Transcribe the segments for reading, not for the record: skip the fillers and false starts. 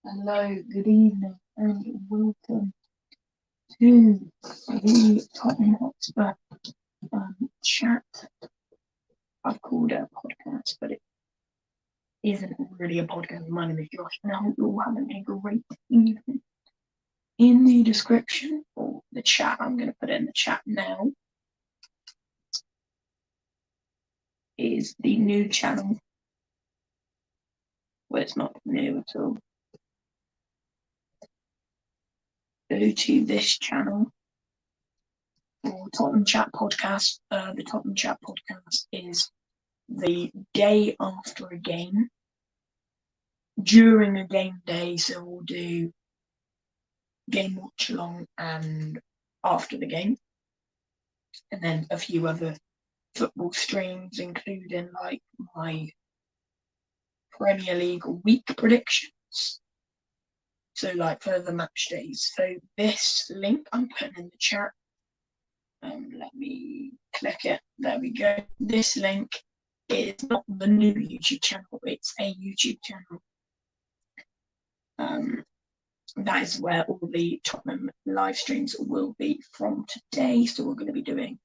Hello, good evening, and welcome to the Tottenham Hotspur chat. I've called it a podcast, but it isn't really a podcast. My name is Josh, and I hope you're all having a great evening. In the description or the chat, I'm going to put it in the chat now, is the new channel. Well, it's not new at all. Go to this channel for Tottenham Chat Podcast. The Tottenham Chat Podcast is the day after a game, during a game day, so we'll do game watch along and after the game, and then a few other football streams, including like my Premier League week predictions. So like for the match days. So this link I'm putting in the chat. Let me click it. There we go. This link is not the new YouTube channel, it's a YouTube channel. That is where all the Tottenham live streams will be from today. So we're going to be doing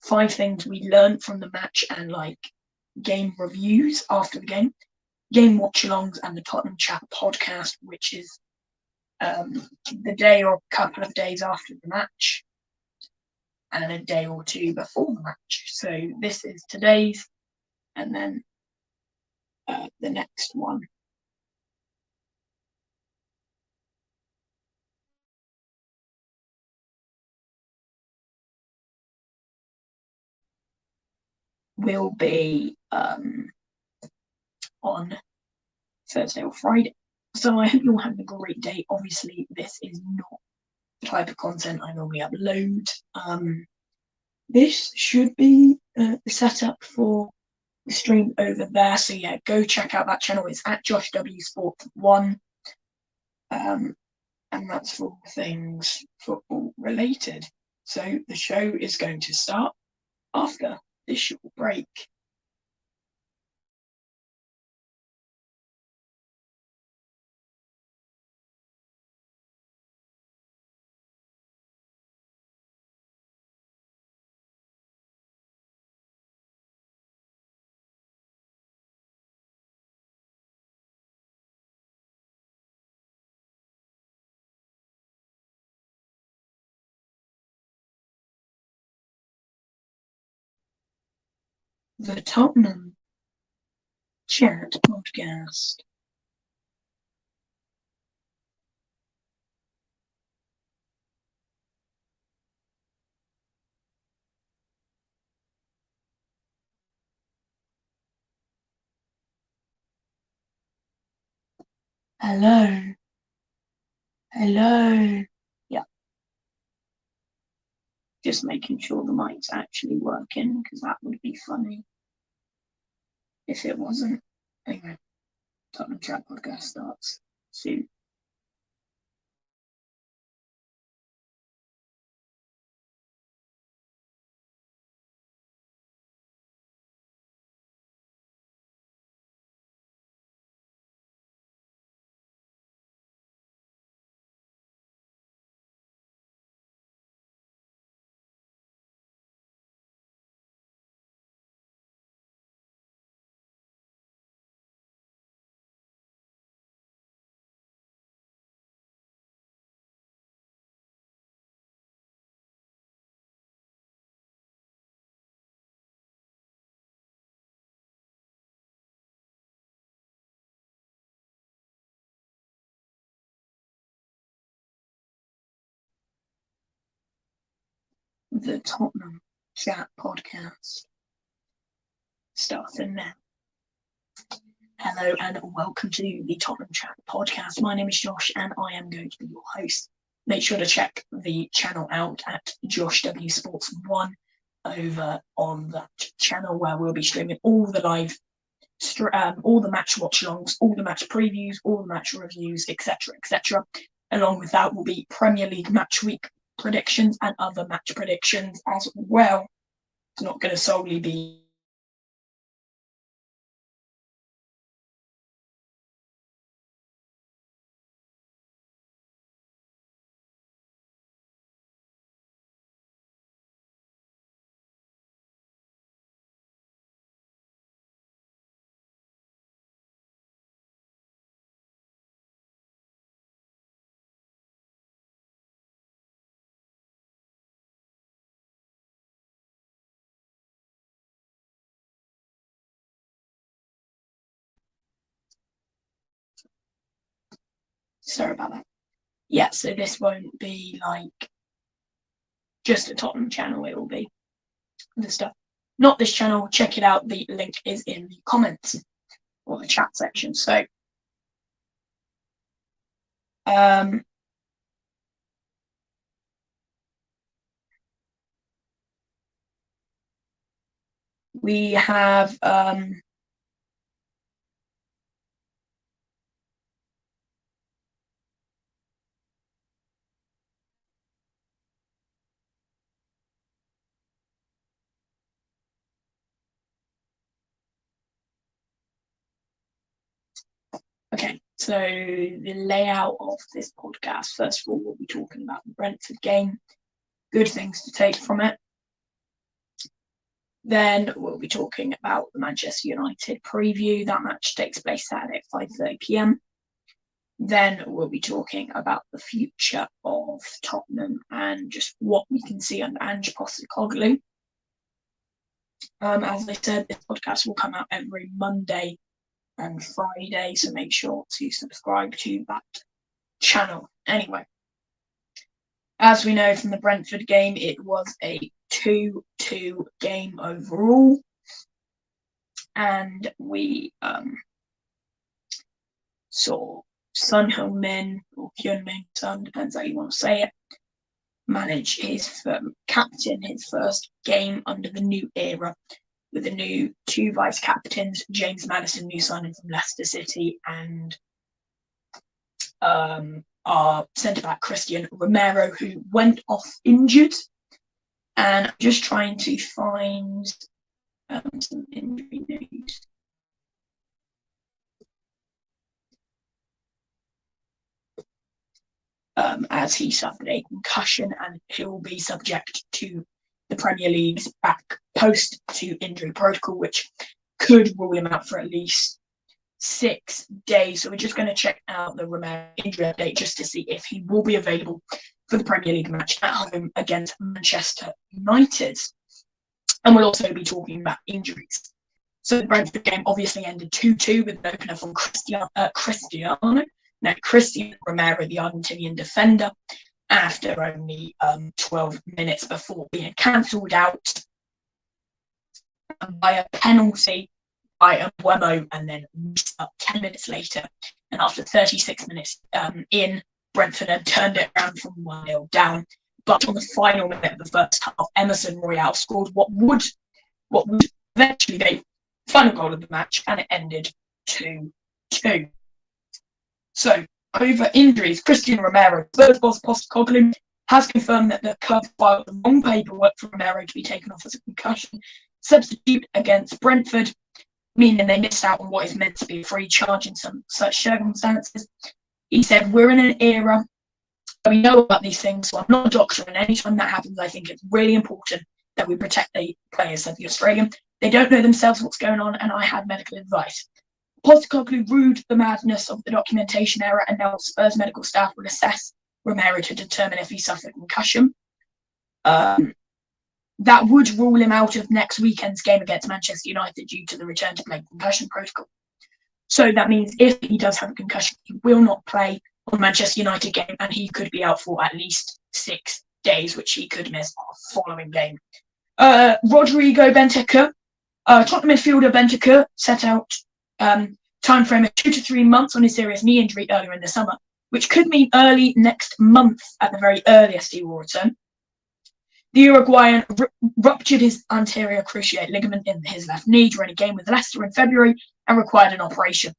5 things we learned from the match and like game reviews after the game watch-alongs, and the Tottenham Chat podcast, which is the day or a couple of days after the match and a day or two before the match. So this is today's, and then the next one will be on Thursday or Friday. So I hope you're having a great day. Obviously, this is not the type of content I normally upload. This should be the setup for the stream over there. So yeah, go check out that channel. It's at Josh W Sports 1. And that's for all things football related. So the show is going to start after this short break. The Tottenham Chat Podcast. Hello. Hello. Yeah. Just making sure the mic's actually working, because that would be funny if it wasn't. Anyway, Tottenham Chat Podcast starts soon. The Tottenham Chat Podcast starting now. Hello and welcome to the Tottenham Chat Podcast. My name is Josh and I am going to be your host. Make sure to check the channel out at Josh W Sports 1 over on that channel, where we'll be streaming all the live, all the match watch-alongs, all the match previews, all the match reviews, etc., etc. Along with that will be Premier League match week predictions and other match predictions as well. It's not going to solely be sorry about that. Yeah, so this won't be like just a Tottenham channel, it will be the stuff. Not this channel, check it out. The link is in the comments or the chat section. So we have okay, so the layout of this podcast, first of all, we'll be talking about the Brentford game, good things to take from it. Then we'll be talking about the Manchester United preview. That match takes place Saturday at 5:30 p.m. Then we'll be talking about the future of Tottenham and just what we can see under Ange Postecoglou. As I said, this podcast will come out every Monday and Friday, so make sure to subscribe to that channel. Anyway, as we know from the Brentford game, it was a 2-2 game overall, and we saw Son Heung-min, or Hyun-min, Son, depends how you want to say it, manage his captain his first game under the new era with the new two vice captains, James Maddison, new signing from Leicester City, and our centre-back Christian Romero, who went off injured. And I'm just trying to find some injury news. As he suffered a concussion and he will be subject to the Premier League's back post to injury protocol, which could rule him out for at least 6 days. So we're just going to check out the Romero injury update just to see if he will be available for the Premier League match at home against Manchester United. And we'll also be talking about injuries. So the Brentford game obviously ended 2-2 with an opener from Christian Romero, the Argentinian defender, after only 12 minutes before being cancelled out by a penalty by Mbeumo, and then missed up 10 minutes later. And after 36 minutes in, Brentford had turned it around from 1-0 down. But on the final minute of the first half, Emerson Royal scored what would eventually be the final goal of the match, and it ended 2-2. So, over injuries, Christian Romero, third boss Postecoglou, has confirmed that the club filed the wrong paperwork for Romero to be taken off as a concussion substitute against Brentford, meaning they missed out on what is meant to be a free charge in some such circumstances. He said, "We're in an era where we know about these things, so I'm not a doctor, and anytime that happens, I think it's really important that we protect the players," said the Australian. "They don't know themselves what's going on, and I had medical advice." Postecoglou ruled the madness of the documentation error, and now Spurs medical staff will assess Romero to determine if he suffered concussion. That would rule him out of next weekend's game against Manchester United due to the return to play concussion protocol. So that means if he does have a concussion, he will not play on the Manchester United game, and he could be out for at least 6 days, which he could miss our following game. Rodrigo Bentancur, Tottenham midfielder Bentancur, set out time frame of 2 to 3 months on his serious knee injury earlier in the summer, which could mean early next month at the very earliest he will return. The Uruguayan ruptured his anterior cruciate ligament in his left knee during a game with Leicester in February and required an operation.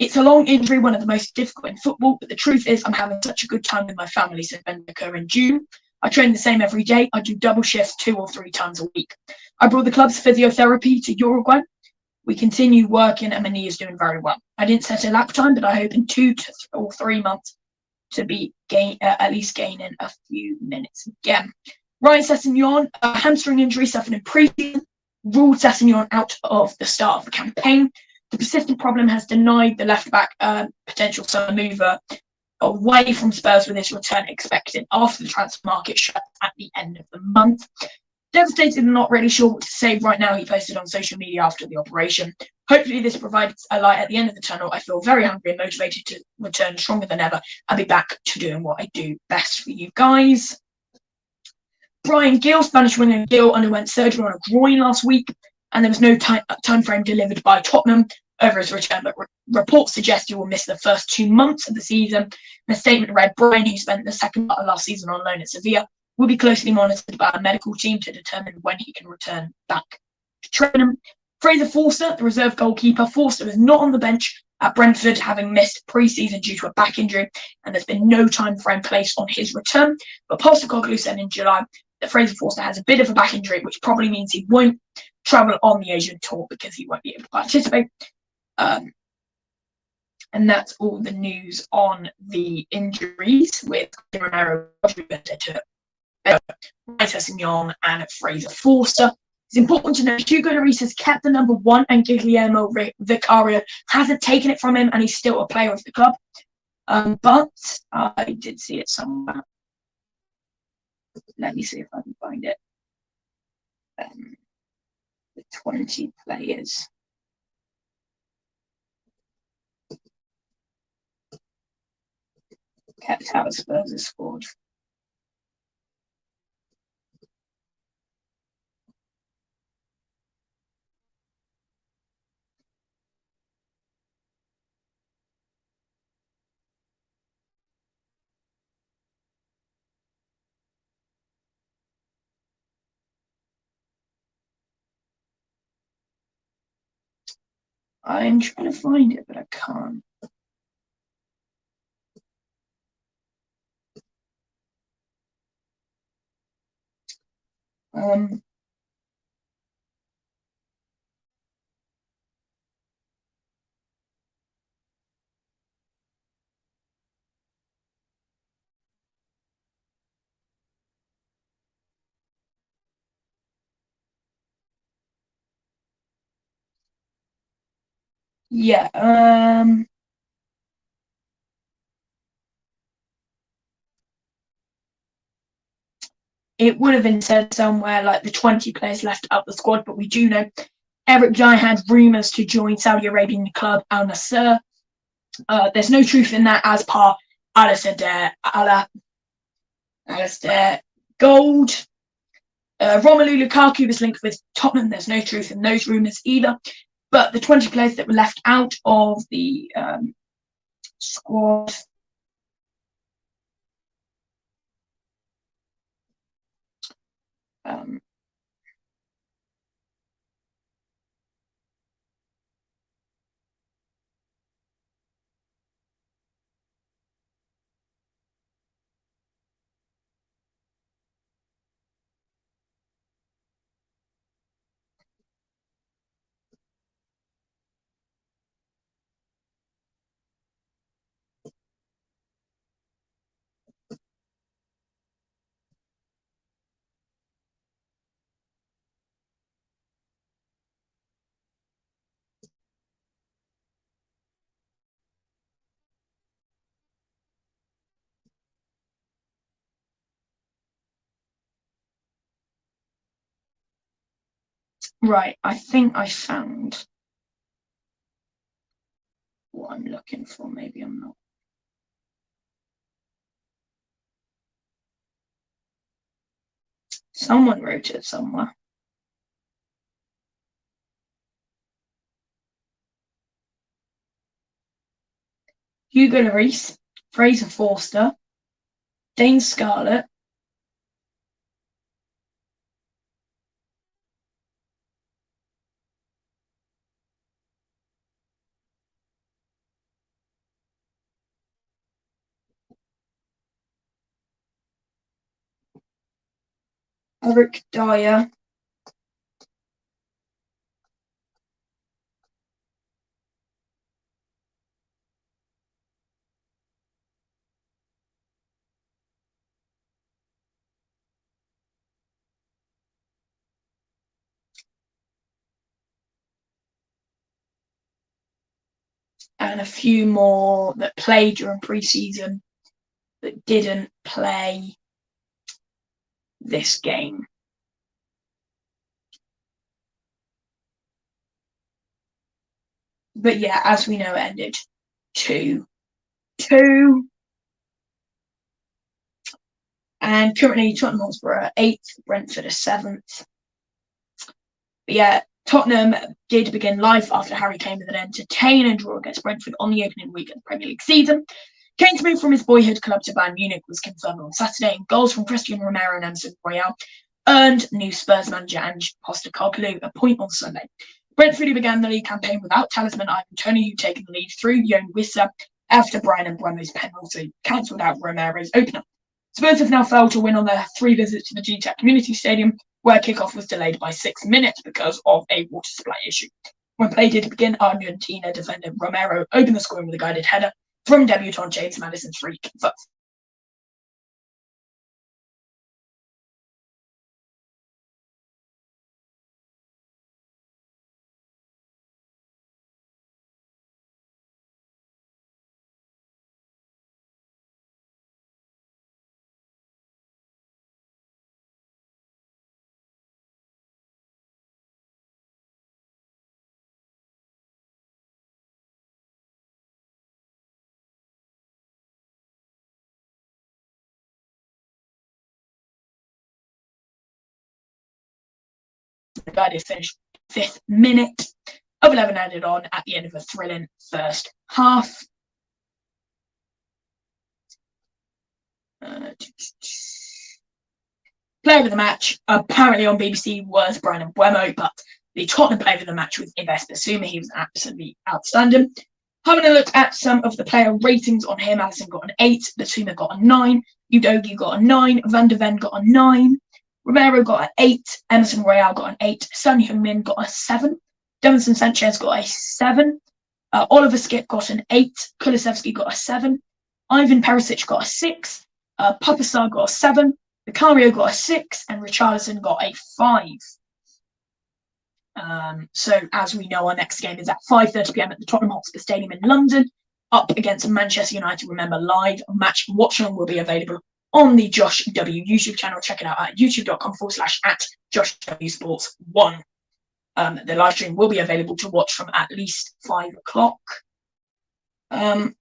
"It's a long injury, one of the most difficult in football, but the truth is I'm having such a good time with my family," said Bentancur in June. "I train the same every day. I do double shifts 2 or 3 times a week. I brought the club's physiotherapy to Uruguay. We continue working and my knee is doing very well. I didn't set a lap time, but I hope in 2 or 3 months to be at least gaining a few minutes again." Ryan Sessegnon, a hamstring injury suffered in pre-season, ruled Sessegnon out of the start of the campaign. The persistent problem has denied the left-back potential summer mover away from Spurs, with his return expected after the transfer market shut at the end of the month. Devastated and not really sure what to say right now, he posted on social media after the operation. Hopefully this provides a light at the end of the tunnel. I feel very hungry and motivated to return stronger than ever. I'll be back to doing what I do best for you guys. Brian Gill, Spanish winger Gill, underwent surgery on a groin last week, and there was no time frame delivered by Tottenham over his return, but reports suggest he will miss the first 2 months of the season. The statement read, Brian, who spent the second part of last season on loan at Sevilla, will be closely monitored by a medical team to determine when he can return back to training. Fraser Forster, the reserve goalkeeper. Forster was not on the bench at Brentford, having missed pre-season due to a back injury, and there's been no time frame placed on his return. But Postecoglou said in July that Fraser Forster has a bit of a back injury, which probably means he won't travel on the Asian tour because he won't be able to participate. And that's all the news on the injuries, with Romero, Sessignon and Fraser Forster. It's important to note Hugo Lloris has kept the number 1 and Guillermo Vicario hasn't taken it from him, and he's still a player of the club. But I did see it somewhere. Let me see if I can find it. The 20 players. Kept how Spurs has scored. I'm trying to find it, but I can't. Yeah. It would have been said somewhere like the 20 players left out the squad, but we do know Eric Dyer had rumours to join Saudi Arabian club Al Nassr. There's no truth in that, as per Alistair Gold. Romelu Lukaku was linked with Tottenham. There's no truth in those rumours either. But the 20 players that were left out of the squad. Right, I think I found what I'm looking for. Maybe I'm not. Someone wrote it somewhere. Hugo Lloris, Fraser Forster, Dane Scarlett, Eric Dyer, and a few more that played during pre-season that didn't play this game. But yeah, as we know, it ended 2-2. And currently Tottenham Hotspur are 8th, Brentford are 7th. But yeah, Tottenham did begin life after Harry Kane with an entertaining draw against Brentford on the opening week of the Premier League season. Kane's move from his boyhood club to Bayern Munich was confirmed on Saturday, and goals from Christian Romero and Emerson Royal earned new Spurs manager Ange Postecoglou a point on Sunday. Brentford, who began the league campaign without talisman Ivan Toney, who taken the lead through Jon Wissa after Brian Mbeumo's penalty cancelled out Romero's opener. Spurs have now failed to win on their 3 visits to the GTAC Community Stadium, where kickoff was delayed by 6 minutes because of a water supply issue. When play did begin, Argentina defender Romero opened the scoring with a guided header from debutant James Maddison's free kick. The guided finished 5th minute of 11 added on at the end of a thrilling first half. Player of the match, apparently on BBC, was Brian Mbeumo, but the Tottenham player of the match was Yves Bissouma. He was absolutely outstanding. Having a look at some of the player ratings on him, Alisson got an 8, Bissouma got a 9, Udogie got a 9, Van de Ven got a 9, Romero got an 8, Emerson Royal got an 8, Son Heung-min got a 7, Davinson Sanchez got a 7, Oliver Skipp got an 8, Kulusevski got a 7, Ivan Perisic got a 6, Papasar got a 7, Vicario got a 6, and Richarlison got a 5. So as we know, our next game is at 5:30 p.m. at the Tottenham Hotspur Stadium in London, up against Manchester United. Remember, live match watching will be available on the Josh W YouTube channel. Check it out at youtube.com/@JoshWSports1. The live stream will be available to watch from at least 5 o'clock. But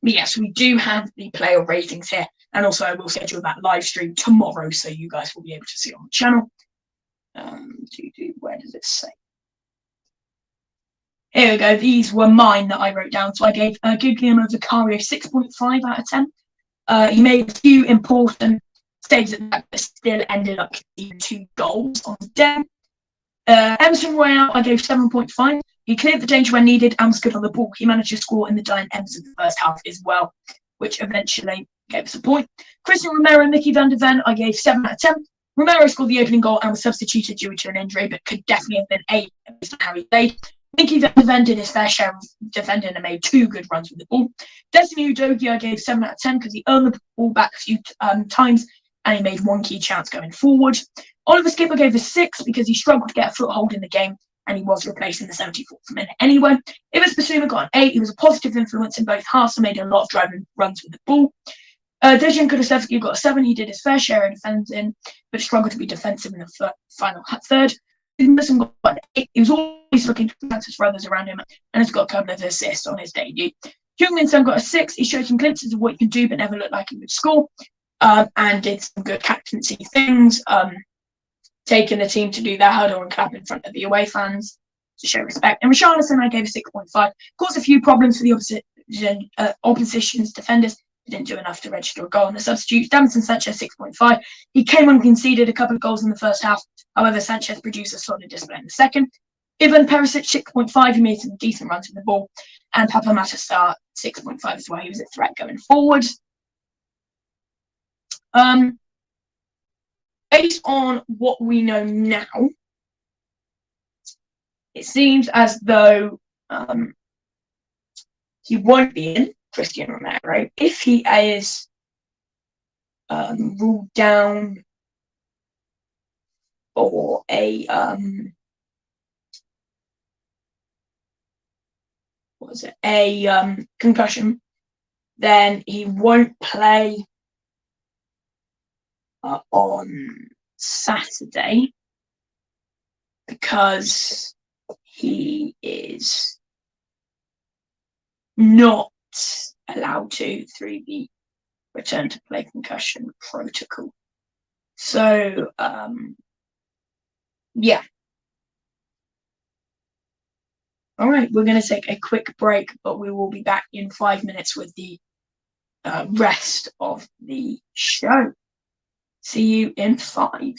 yes, we do have the player ratings here, and also I will schedule that live stream tomorrow, so you guys will be able to see it on the channel. Where does it say? Here we go. These were mine that I wrote down. So I gave Guglielmo Vicario 6.5 out of 10. He made a few important saves at that, but still ended up getting 2 goals on the day. Emerson Royal, I gave 7.5. He cleared the danger when needed and was good on the ball. He managed to score in the dying ends of the first half as well, which eventually gave us a point. Christian Romero and Mickey van de Ven, I gave 7 out of 10. Romero scored the opening goal and was substituted due to an injury, but could definitely have been 8 based on how he played. Mickey van de Ven did his fair share of defending and made 2 good runs with the ball. Destiny Udogie, I gave 7 out of 10 because he earned the ball back a few times and he made 1 key chance going forward. Oliver Skipp gave a 6 because he struggled to get a foothold in the game and he was replaced in the 74th minute anyway. Yves Bissouma got an 8. He was a positive influence in both halves and made a lot of driving runs with the ball. Dejan Kulusevski got a 7. He did his fair share of defending, but struggled to be defensive in the final third. Emerson got an 8. He was always looking for chances for others around him and has got a couple of assists on his debut. Heung-min Son got a 6. He showed some glimpses of what he can do, but never looked like he would score, and did some good captaincy things, taking the team to do their huddle and clap in front of the away fans to show respect. And Richarlison, I gave a 6.5. Caused a few problems for the opposition's defenders. Didn't do enough to register a goal on the substitutes. Davinson Sanchez 6.5. He came on, conceded a couple of goals in the first half. However, Sanchez produced a solid display in the second. Ivan Perisic 6.5. He made some decent runs with the ball. And Papa Matasar 6.5 as well. He was a threat going forward. Based on what we know now, it seems as though he won't be in, Christian Romero, if he is ruled down for a concussion, then he won't play on Saturday because he is not allowed to through the return to play concussion protocol. So, yeah. All right, we're going to take a quick break, but we will be back in 5 minutes with the rest of the show. See you in 5.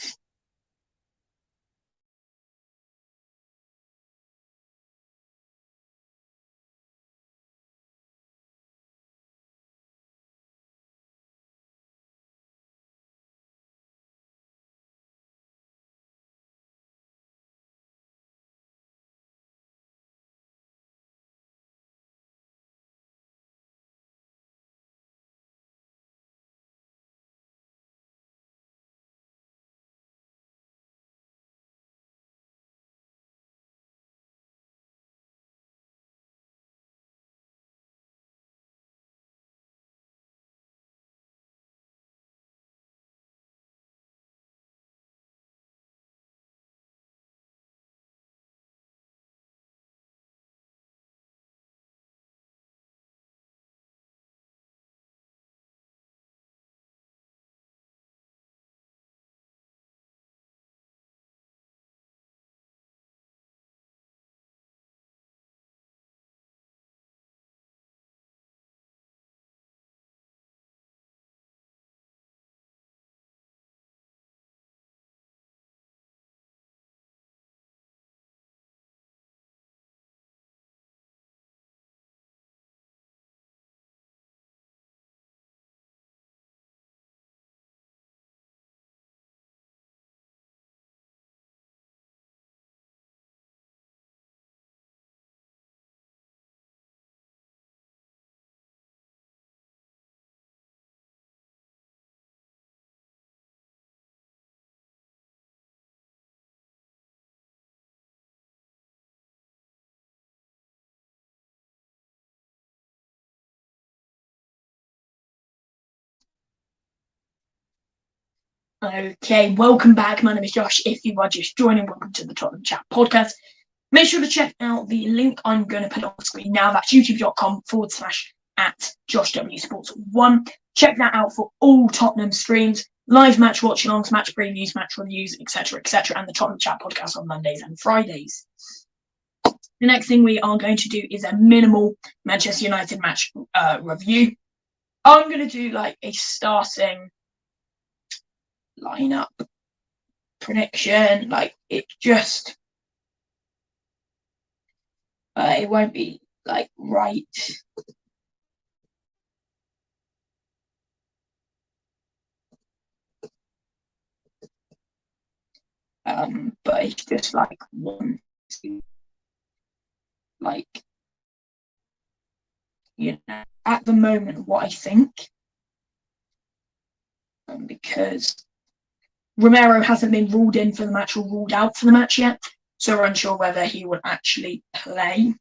Okay, welcome back. My name is Josh. If you are just joining, welcome to the Tottenham Chat Podcast. Make sure to check out the link I'm going to put on the screen now. That's youtube.com/at Josh W Sports 1. Check that out for all Tottenham streams, live match watch-alongs, match previews, match reviews, etc., and the Tottenham Chat Podcast on Mondays and Fridays. The next thing we are going to do is a minimal Manchester United match review. I'm going to do like a starting lineup prediction. Like it just, it won't be like right. But it's just like one, two, like, at the moment, what I think, because Romero hasn't been ruled in for the match or ruled out for the match yet, so we're unsure whether he will actually play.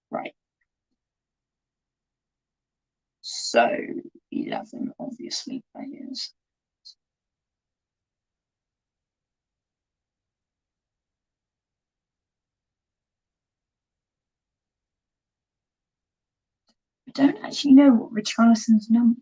Right. So 11 obviously players. I don't actually know what Richarlison's number.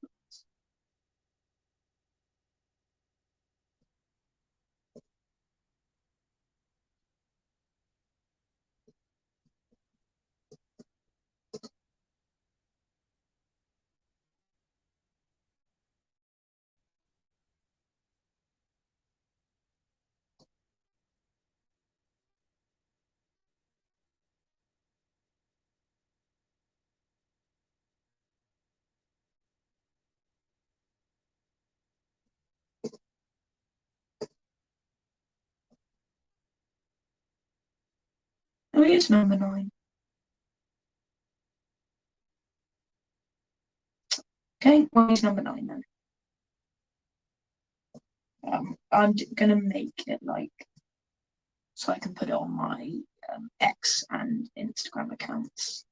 Oh, he is number 9. Okay, well, he's number 9 then. I'm gonna make it like so I can put it on my X and Instagram accounts.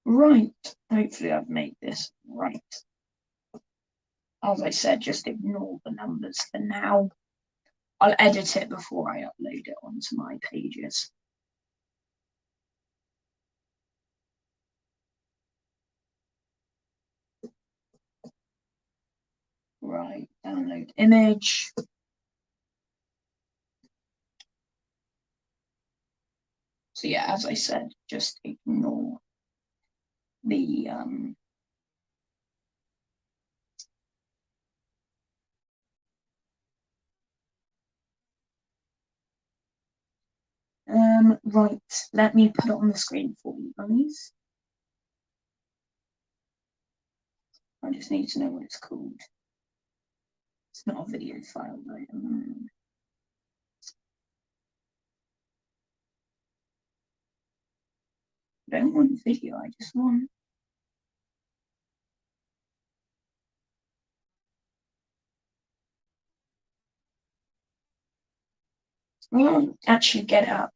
Right, hopefully I've made this right. As I said, just ignore the numbers for now. I'll edit it before I upload it onto my pages. Right, download image. So yeah, as I said, just ignore the right, let me put it on the screen for you guys. I just need to know what it's called. It's not a video file though. I don't want video, I just want actually get up.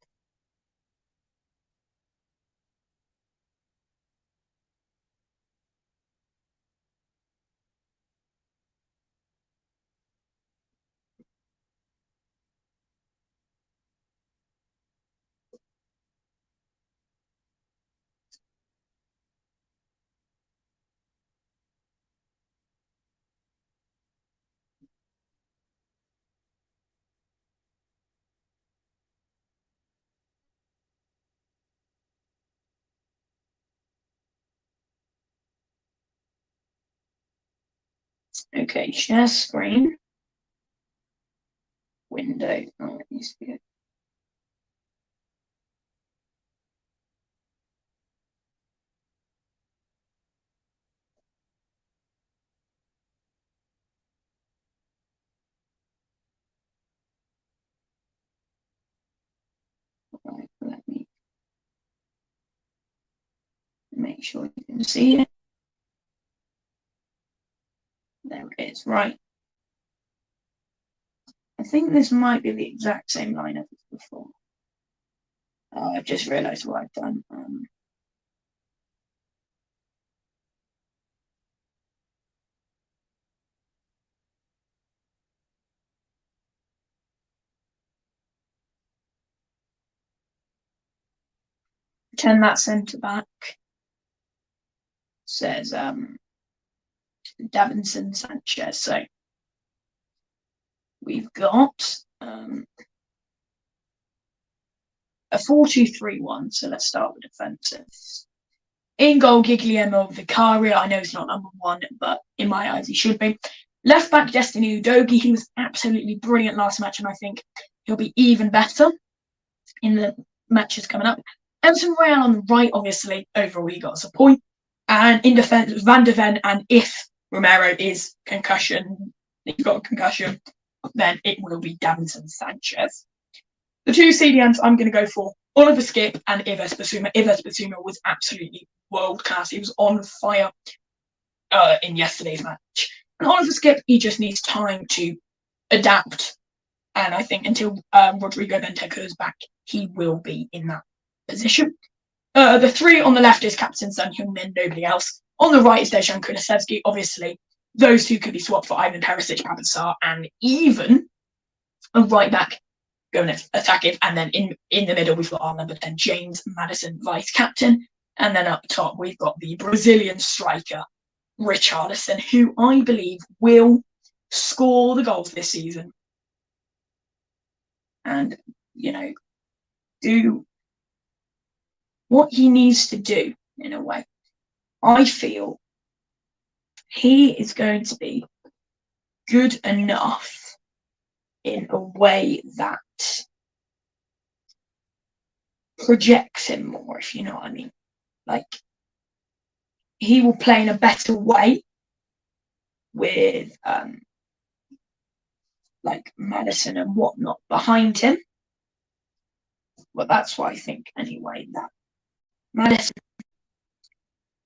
Okay, share screen. Window. Oh, it needs to be. Right, let me make sure you can see it. There it is. Right. I think this might be the exact same lineup as before. I've just realised what I've done. Pretend that centre back says Davinson Sanchez. So we've got a 4-2-3-1. So let's start with defensive. In goal, Guglielmo Vicaria. I know he's not number 1, but in my eyes, he should be. Left back, Destiny Udogie. He was absolutely brilliant last match, and I think he'll be even better in the matches coming up. Emerson Royale on the right, obviously. Overall, he got us a point. And in defence, Van de Ven. And if Romero is concussion, he's got a concussion, then it will be Davinson Sanchez. The 2 CDMs I'm going to go for Oliver Skip and Ives Bissouma. Ives Bissouma was absolutely world class. He was on fire in yesterday's match. And Oliver Skip, he just needs time to adapt. And I think until Rodrigo Benteke is back, he will be in that position. The three on the left is Captain Son Heung-min, nobody else. On the right is Dejan Kulusevski. Obviously, those two could be swapped for Ivan Perisic, Pavan Sarr, and even a right back going attacking. And then in the middle, we've got our number 10, James Maddison, vice captain. And then up top, we've got the Brazilian striker, Richarlison, who I believe will score the goals this season. And, do what he needs to do, in a way. I feel he is going to be good enough in a way that projects him more, if you know what I mean. Like, he will play in a better way with like Madison and whatnot behind him. Well, that's what I think anyway, that Madison,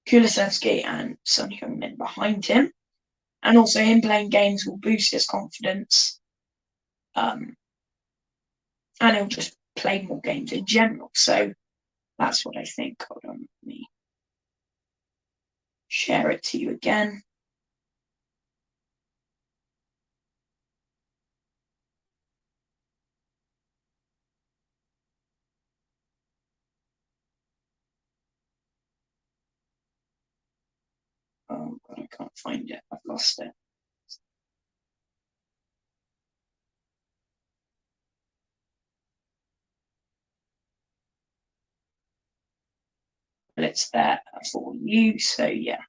Kulusevski and Son Heung-min behind him, and also him playing games will boost his confidence, and he'll just play more games in general. So that's what I think. Hold on, let me share it to you again. Oh God, I can't find it. I've lost it. But it's there for you. So yeah.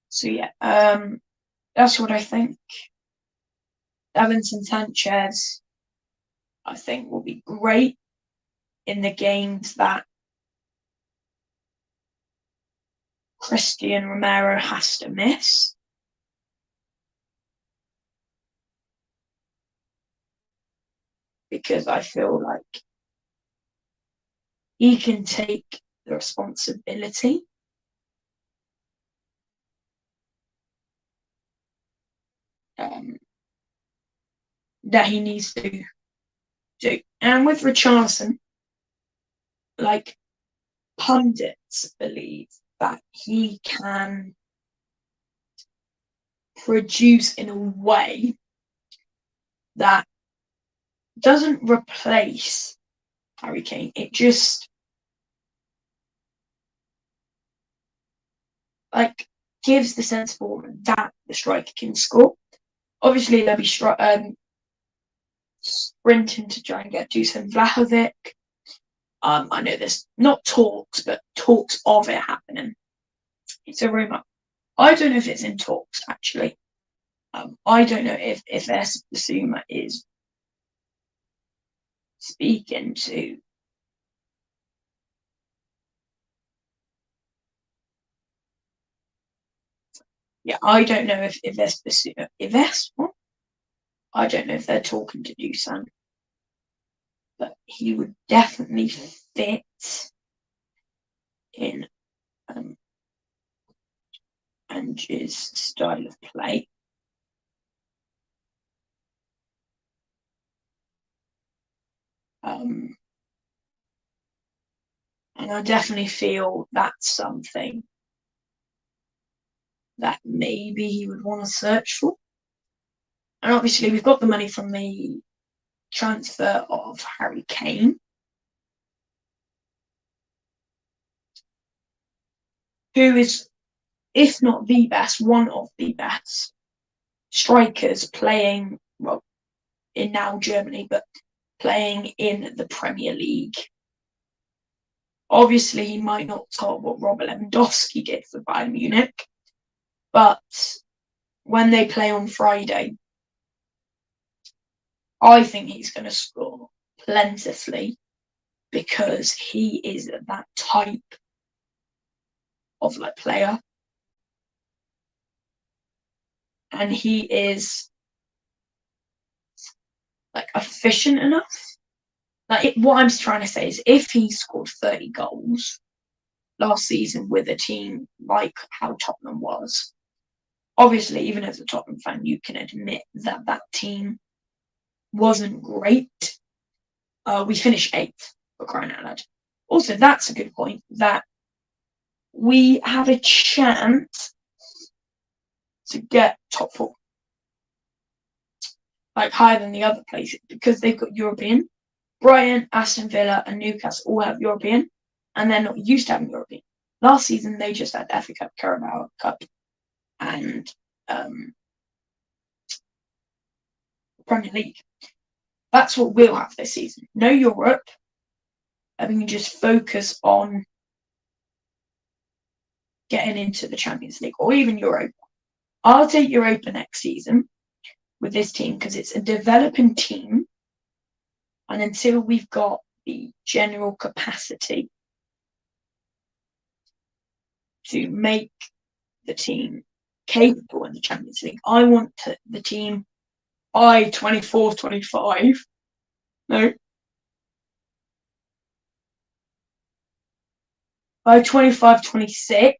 So yeah, that's what I think. Davinson Sanchez, I think, will be great in the games that Christian Romero has to miss. Because I feel like he can take the responsibility. That he needs to do. And with Richarlison, like, pundits believe that he can produce in a way that doesn't replace Harry Kane. It just like gives the sense for that the striker can score. Obviously, they'll be sprinting to try and get Dusan Vlahovic. I know there's not talks, but talks of it happening. It's a rumour. I don't know if it's in talks, actually. I don't know if Basuma is speaking to I don't know if what? I don't know if they're talking to Dusan, but he would definitely fit in Ange's style of play. And I definitely feel that's something that maybe he would want to search for. And obviously, we've got the money from the transfer of Harry Kane, who is, if not the best, one of the best strikers playing, well, in now Germany, but playing in the Premier League. Obviously, he might not top what Robert Lewandowski did for Bayern Munich, but when they play on Friday, I think he's going to score plentifully because he is that type of like player, and he is like efficient enough. Like what I'm trying to say is, if he scored 30 goals, last season with a team like how Tottenham was. Obviously, even as a Tottenham fan, you can admit that that team wasn't great. We finished 8th, for crying out loud. Also, that's a good point, that we have a chance to get top 4, like higher than the other places, because they've got European. Brighton, Aston Villa, and Newcastle all have European, and they're not used to having European. Last season, they just had FA Cup, Carabao Cup, and Premier League. That's what we'll have this season. No Europe, and we can just focus on getting into the Champions League or even Europa. I'll take Europa next season with this team because it's a developing team, and until we've got the general capacity to make the team capable in the Champions League, I want the team by 24-25. No. By 25-26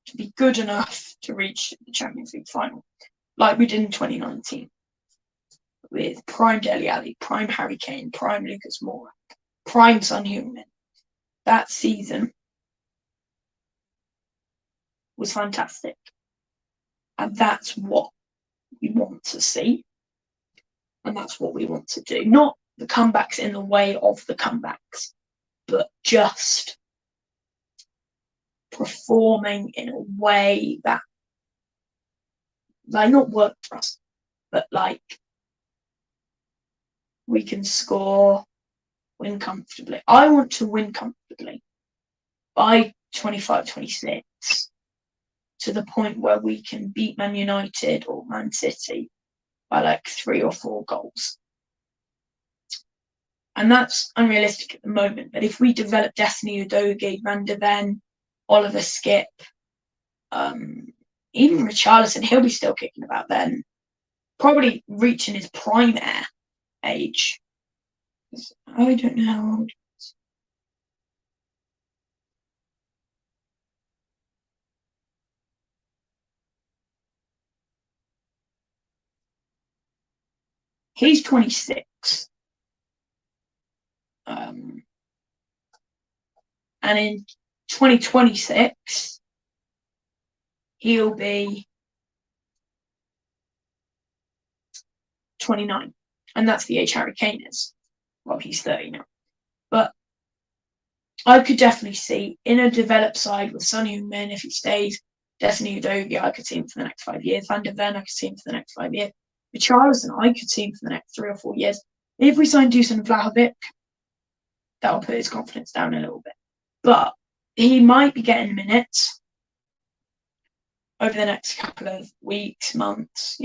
to be good enough to reach the Champions League final, like we did in 2019 with prime Dele Alli, prime Harry Kane, prime Lucas Moura, prime Son Heung-min. That season was fantastic, and that's what we want to see, and that's what we want to do. Not the comebacks in the way of the comebacks, but just performing in a way that, like, not work for us, but like we can score, win comfortably. I want to win comfortably by 25-26 to the point where we can beat Man United or Man City by like 3 or 4 goals. And that's unrealistic at the moment. But if we develop Destiny Udogie, Van de Ven, Oliver Skipp, even Richarlison, he'll be still kicking about then, probably reaching his prime age. I don't know how old. He's 26. And in 2026, he'll be 29. And that's the age Harry Kane is. Well, he's 30 now. But I could definitely see in a developed side with Son Heung-min, if he stays, Destiny Udogie, I could see him for the next 5 years. Van de Ven, I could see him for the next 5 years. Richarlison, I could see him for the next 3 or 4 years. If we sign Dusan Vlahovic, that will put his confidence down a little bit. But he might be getting minutes over the next couple of weeks, months,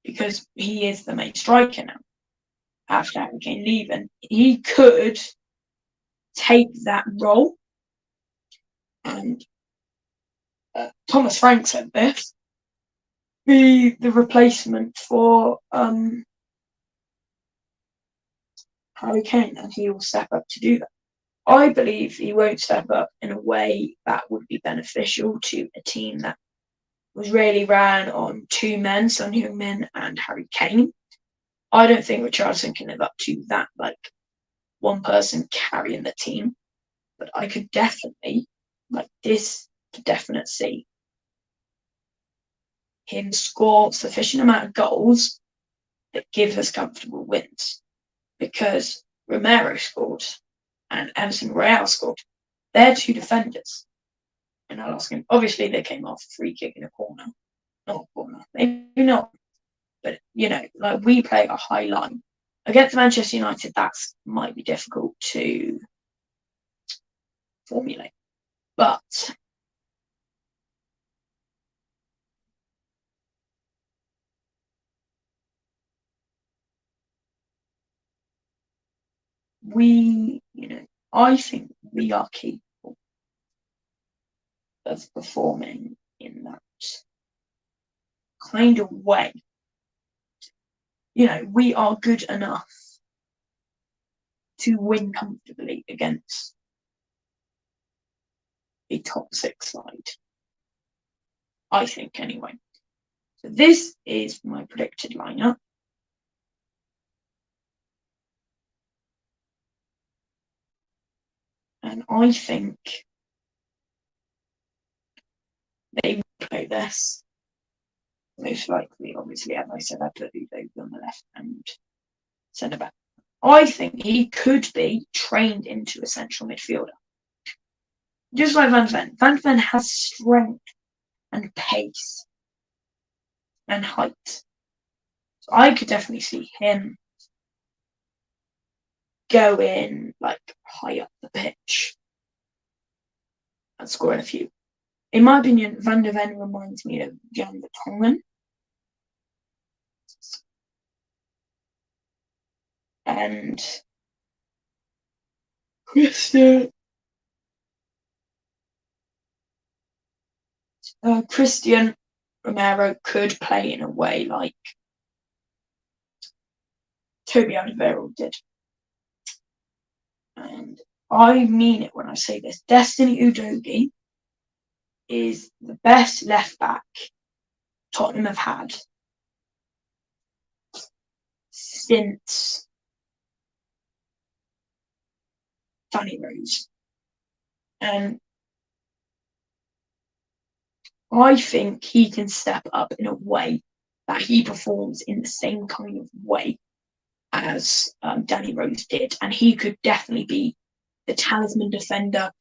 because he is the main striker now after Harry Kane leaving. He could take that role, and Thomas Frank said this, be the replacement for Harry Kane, and he will step up to do that. I believe he won't step up in a way that would be beneficial to a team that was really ran on 2 men, Son Heung-min and Harry Kane. I don't think Richarlison can live up to that, like, one person carrying the team. But I could definitely, see him score sufficient amount of goals that gives us comfortable wins. Because Romero scored and Emerson Royale scored. They're 2 defenders. And I'll ask him, obviously they came off a free kick in a corner. Not a corner. Maybe not. But, we play a high line. Against Manchester United, that might be difficult to formulate. But I think we are capable of performing in that kind of way. We are good enough to win comfortably against a top 6 side. I think, anyway. So this is my predicted lineup. And I think they will play this. Most likely, obviously, as I said, I put Udo on the left and centre back. I think he could be trained into a central midfielder. Just like Van de Ven. Van de Ven has strength and pace and height. So I could definitely see him go in like high up the pitch and scoring a few. In my opinion, Van de Ven reminds me of Jan Vertonghen. And Christian Romero could play in a way like Toby Alderweireld did. And I mean it when I say this. Destiny Udogie is the best left back Tottenham have had since Danny Rose. And I think he can step up in a way that he performs in the same kind of way as Danny Rose did. And he could definitely be the talisman defender,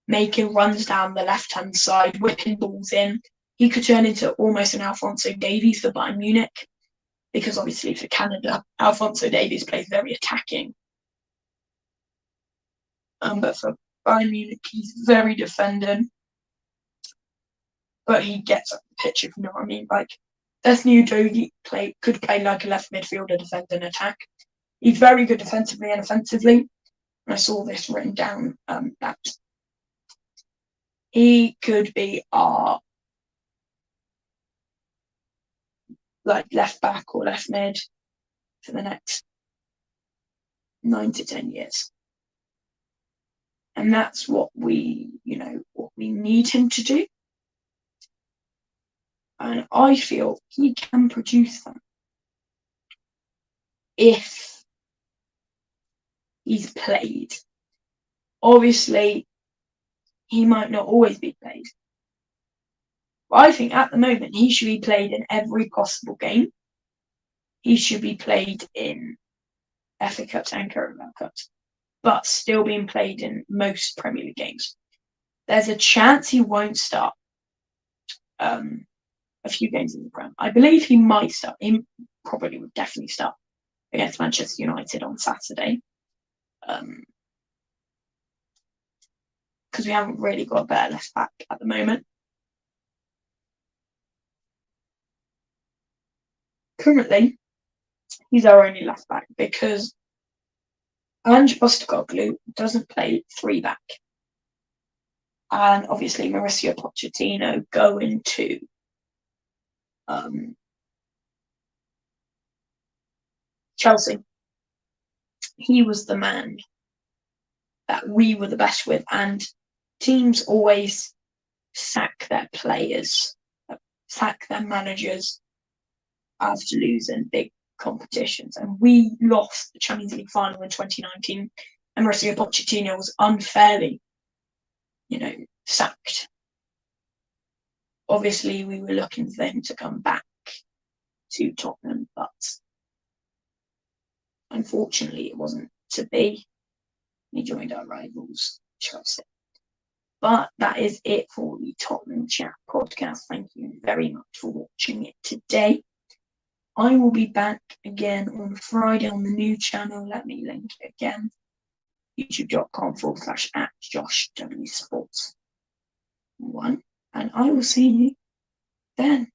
making runs down the left-hand side, whipping balls in. He could turn into almost an Alphonso Davies for Bayern Munich, because obviously for Canada, Alphonso Davies plays very attacking. But for Bayern Munich, he's very defending. But he gets up the pitch, if you know what I mean. Like, Destiny Udogie could play like a left midfielder, defend and attack. He's very good defensively and offensively. And I saw this written down that he could be our like left back or left mid for the next 9 to 10 years. And that's what we need him to do. And I feel he can produce that if he's played. Obviously, he might not always be played. But I think at the moment he should be played in every possible game. He should be played in FA Cups and Carabao Cups, but still being played in most Premier League games. There's a chance he won't start a few games in the Prem. I believe he might start. He probably would definitely start against Manchester United on Saturday. Because we haven't really got a better left back at the moment. Currently, he's our only left back because Ange Postecoglou doesn't play 3-back. And obviously Mauricio Pochettino going to Chelsea. He was the man that we were the best with, and teams always sack their players, sack their managers after losing big competitions. And we lost the Champions League final in 2019, and Mauricio Pochettino was unfairly, sacked. Obviously, we were looking for him to come back to Tottenham, but unfortunately, it wasn't to be. He joined our rivals, Chelsea. But that is it for the Tottenham Chat podcast. Thank you very much for watching it today. I will be back again on Friday on the new channel. Let me link it again. youtube.com/@JoshWSports1. And I will see you then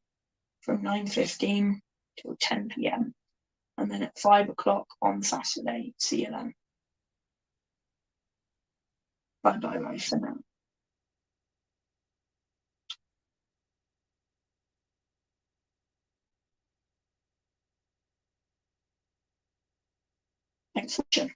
from 9:15 till 10 p.m. And then at 5 o'clock on Saturday. See you then. Bye for now. Thanks for watching.